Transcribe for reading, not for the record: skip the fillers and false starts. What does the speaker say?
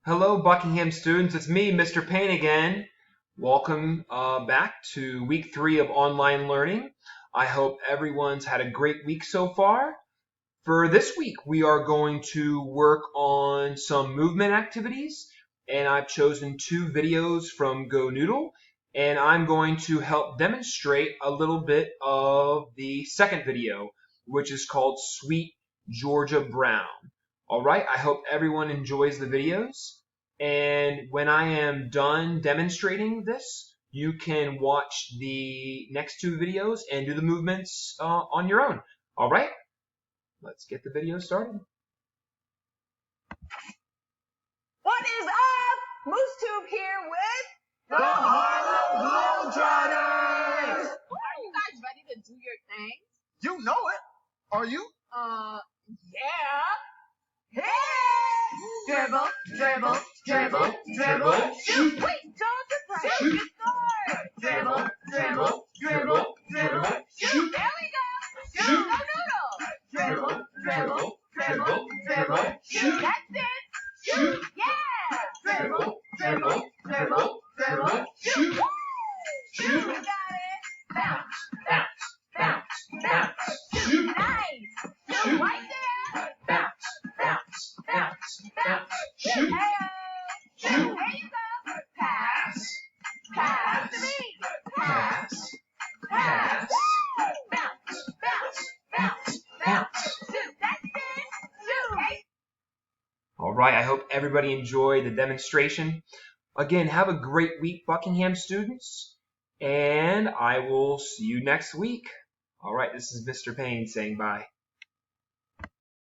Hello, Buckingham students. It's me, Mr. Payne again. Welcome back to week 3 of online learning. I hope everyone's had a great week so far. For this week, we are going to work on some movement activities, and I've chosen 2 videos from GoNoodle, and I'm going to help demonstrate a little bit of the second video, which is called Sweet Georgia Brown. All right, I hope everyone enjoys the videos. And when I am done demonstrating this, you can watch the next 2 videos and do the movements on your own. All right, let's get the video started. What is up? MooseTube here with the Harlem Globetrotters! Are you guys ready to do your thing? You know it. Are you? Yeah. Hey! Dribble, dribble, dribble, dribble, shoot! Wait, don't surprise. Shoot. You start. Dribble, dribble, dribble, dribble, shoot! There we go. Shoot. Go Noodle. Dribble, dribble, dribble, dribble, shoot! That's it. Shoot! Yeah. Dribble, dribble, dribble, dribble, shoot! You Shoot! got it. Bounce, bounce, bounce, bounce, shoot! Nice. Shoot. Right there. Bounce, bounce, bounce, bounce, shoot! Hey. Shoot. There you go. Pass. Pass to me. Pass, pass, Bounce. Bounce. bounce, bounce. Shoot. That's it. Shoot. Hey. All right, I hope everybody enjoyed the demonstration. Again, have a great week, Buckingham students, and I will see you next week. All right, this is Mr. Payne saying bye.